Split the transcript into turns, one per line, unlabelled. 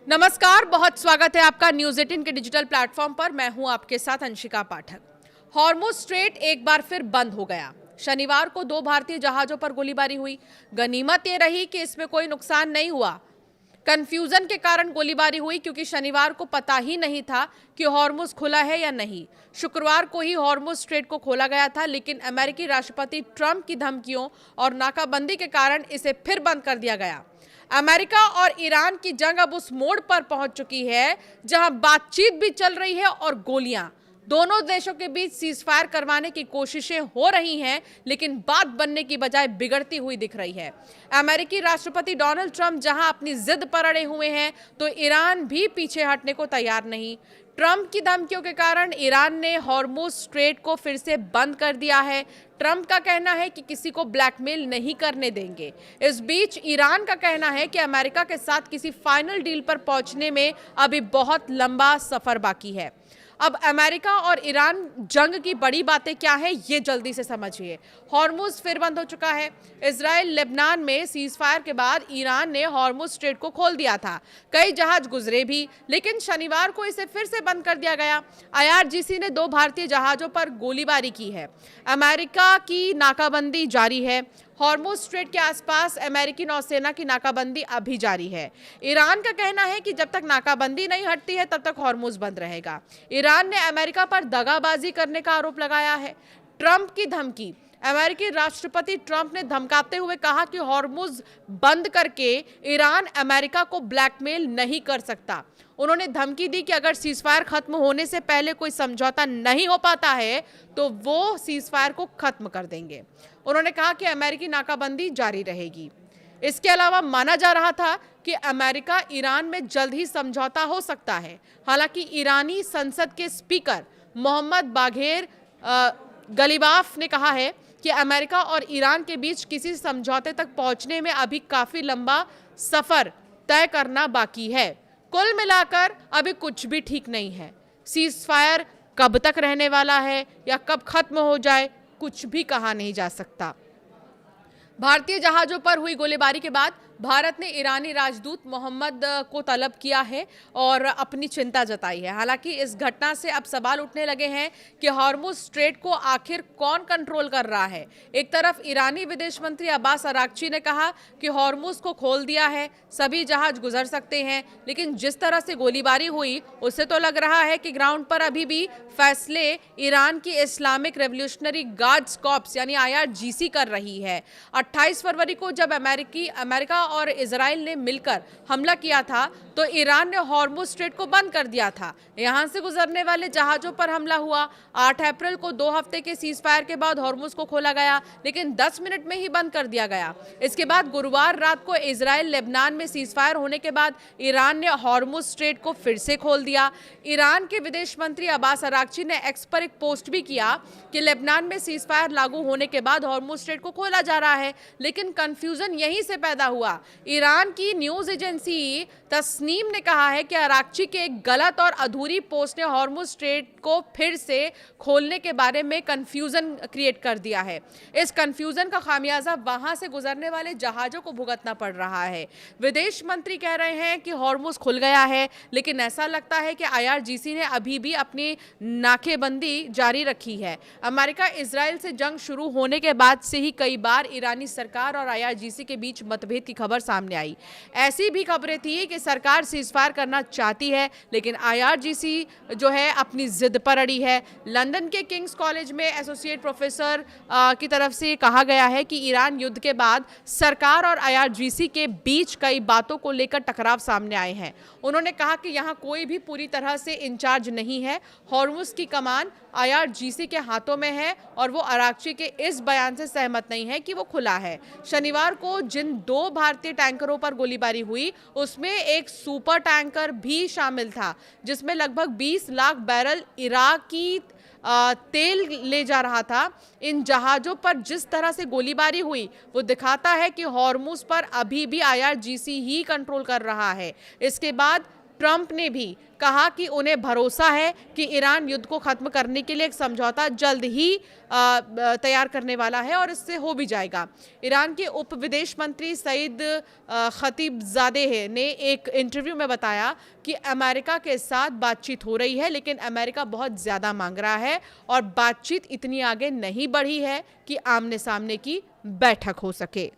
नमस्कार, बहुत स्वागत है आपका न्यूज़ 18 के डिजिटल प्लेटफॉर्म पर। मैं हूं आपके साथ अंशिका पाठक। हॉर्मुज स्ट्रेट एक बार फिर बंद हो गया। शनिवार को 2 भारतीय जहाजों पर गोलीबारी हुई। गनीमत ये रही कि इसमें कोई नुकसान नहीं हुआ। कंफ्यूजन के कारण गोलीबारी हुई क्योंकि शनिवार को पता ही नहीं था कि हॉर्मुज खुला है या नहीं। शुक्रवार को ही हॉर्मुज स्ट्रेट को खोला गया था, लेकिन अमेरिकी राष्ट्रपति ट्रंप की धमकियों और नाकाबंदी के कारण इसे फिर बंद कर दिया गया। अमेरिका और ईरान की जंग अब उस मोड़ पर पहुंच चुकी है जहां बातचीत भी चल रही है और गोलियां। दोनों देशों के बीच सीजफायर करवाने की कोशिशें हो रही हैं, लेकिन बात बनने की बजाय बिगड़ती हुई दिख रही है। अमेरिकी राष्ट्रपति डोनाल्ड ट्रंप जहां अपनी जिद पर अड़े हुए हैं, तो ईरान भी पीछे हटने को तैयार नहीं। ट्रंप की धमकियों के कारण ईरान ने हॉर्मुज स्ट्रेट को फिर से बंद कर दिया है। ट्रंप का कहना है कि किसी को ब्लैकमेल नहीं करने देंगे। इस बीच ईरान का कहना है कि अमेरिका के साथ किसी फाइनल डील पर पहुंचने में अभी बहुत लंबा सफर बाकी है। अब अमेरिका और ईरान जंग की बड़ी बातें क्या है, ये जल्दी से समझिए। हॉर्मुज फिर बंद हो चुका है। इजराइल लेबनान में सीजफायर के बाद ईरान ने हॉर्मुज स्ट्रेट को खोल दिया था। कई जहाज गुजरे भी, लेकिन शनिवार को इसे फिर से बंद कर दिया गया। IRGC ने 2 भारतीय जहाजों पर गोलीबारी की है। अमेरिका की नाकाबंदी जारी है। हॉर्मुज स्ट्रेट के आसपास अमेरिकी नौसेना की नाकाबंदी अभी जारी है। ईरान का कहना है कि जब तक नाकाबंदी नहीं हटती है तब तक हॉर्मुज बंद रहेगा। ईरान ने अमेरिका पर दगाबाजी करने का आरोप लगाया है। ट्रंप की धमकी। अमेरिकी राष्ट्रपति ट्रंप ने धमकाते हुए कहा कि हॉर्मुज बंद करके ईरान अमेरिका को ब्लैकमेल नहीं कर सकता। उन्होंने धमकी दी कि अगर सीजफायर खत्म होने से पहले कोई समझौता नहीं हो पाता है तो वो सीजफायर को खत्म कर देंगे। उन्होंने कहा कि अमेरिकी नाकाबंदी जारी रहेगी। इसके अलावा माना जा रहा था कि अमेरिका ईरान में जल्द ही समझौता हो सकता है। हालांकि ईरानी संसद के स्पीकर मोहम्मद बाघेर गलीबाफ ने कहा है कि अमेरिका और ईरान के बीच किसी समझौते तक पहुंचने में अभी काफी लंबा सफर तय करना बाकी है। कुल मिलाकर अभी कुछ भी ठीक नहीं है। सीजफायर कब तक रहने वाला है या कब खत्म हो जाए, कुछ भी कहा नहीं जा सकता। भारतीय जहाजों पर हुई गोलीबारी के बाद भारत ने ईरानी राजदूत मोहम्मद को तलब किया है और अपनी चिंता जताई है। हालांकि इस घटना से अब सवाल उठने लगे हैं कि हॉर्मुज स्ट्रेट को आखिर कौन कंट्रोल कर रहा है। एक तरफ ईरानी विदेश मंत्री अब्बास अराक्ची ने कहा कि हॉर्मुज को खोल दिया है, सभी जहाज गुजर सकते हैं, लेकिन जिस तरह से गोलीबारी हुई उससे तो लग रहा है कि ग्राउंड पर अभी भी फैसले ईरान की इस्लामिक रेवोल्यूशनरी गार्ड्स कॉर्प्स यानी IRGC कर रही है। 28 फरवरी को जब अमेरिका और इजराइल ने मिलकर हमला किया था तो ईरान ने हॉर्मुज स्ट्रेट को बंद कर दिया था। यहां से गुजरने वाले जहाजों पर हमला हुआ। 8 अप्रैल को 2 हफ्ते के सीजफायर के बाद हॉर्मुज को खोला गया, लेकिन 10 मिनट में ही बंद कर दिया गया। इसके बाद गुरुवार रात को इजराइल लेबनान में सीजफायर होने के बाद ईरान ने हॉर्मुज स्ट्रेट को फिर से खोल दिया। ईरान के विदेश मंत्री अब्बास अराक्ची ने एक्स पर एक पोस्ट भी किया कि लेबनान में सीजफायर लागू होने के बाद हॉर्मुज स्ट्रेट को खोला जा रहा है, लेकिन कंफ्यूजन यहीं से पैदा हुआ। ईरान की न्यूज एजेंसी तस्नीम ने कहा है कि अराक्ची के एक गलत और अधूरी पोस्ट ने हॉर्मुज स्ट्रेट को फिर से खोलने के बारे में कंफ्यूजन क्रिएट कर दिया है। इस कंफ्यूजन का खामियाजा वहां से गुजरने वाले जहाजों को भुगतना पड़ रहा है। विदेश मंत्री कह रहे हैं कि हॉर्मुज खुल गया है, लेकिन ऐसा लगता है कि IRGC ने अभी भी अपनी नाकेबंदी जारी रखी है। अमेरिका इजराइल से जंग शुरू होने के बाद से ही कई बार ईरानी सरकार और IRGC के बीच मतभेद की खबर सामने आई। ऐसी भी खबरें थी कि सरकार सीजफायर करना चाहती है, लेकिन IRGC जो है अपनी जिद पर अड़ी है। लंदन के किंग्स कॉलेज में एसोसिएट प्रोफेसर की तरफ से कहा गया है कि ईरान युद्ध के बाद सरकार और IRGC के बीच कई बातों को लेकर टकराव सामने आए हैं। उन्होंने कहा कि यहाँ कोई भी पूरी तरह से इंचार्ज नहीं है। हॉर्मुज की कमान IRGC के हाथों में है और वो अराक्ची के इस बयान से सहमत नहीं है कि वो खुला है। शनिवार को जिन 2 भारतीय टैंकरों पर गोलीबारी हुई उसमें एक सुपर टैंकर भी शामिल था, जिसमें लगभग 20 लाख बैरल इराकी तेल ले जा रहा था। इन जहाजों पर जिस तरह से गोलीबारी हुई वो दिखाता है कि हॉर्मुज पर अभी भी IRGC ही कंट्रोल कर रहा है। इसके बाद ट्रंप ने भी कहा कि उन्हें भरोसा है कि ईरान युद्ध को खत्म करने के लिए एक समझौता जल्द ही तैयार करने वाला है और इससे हो भी जाएगा। ईरान के उप विदेश मंत्री सईद खतीबजादे ने एक इंटरव्यू में बताया कि अमेरिका के साथ बातचीत हो रही है, लेकिन अमेरिका बहुत ज़्यादा मांग रहा है और बातचीत इतनी आगे नहीं बढ़ी है कि आमने सामने की बैठक हो सके।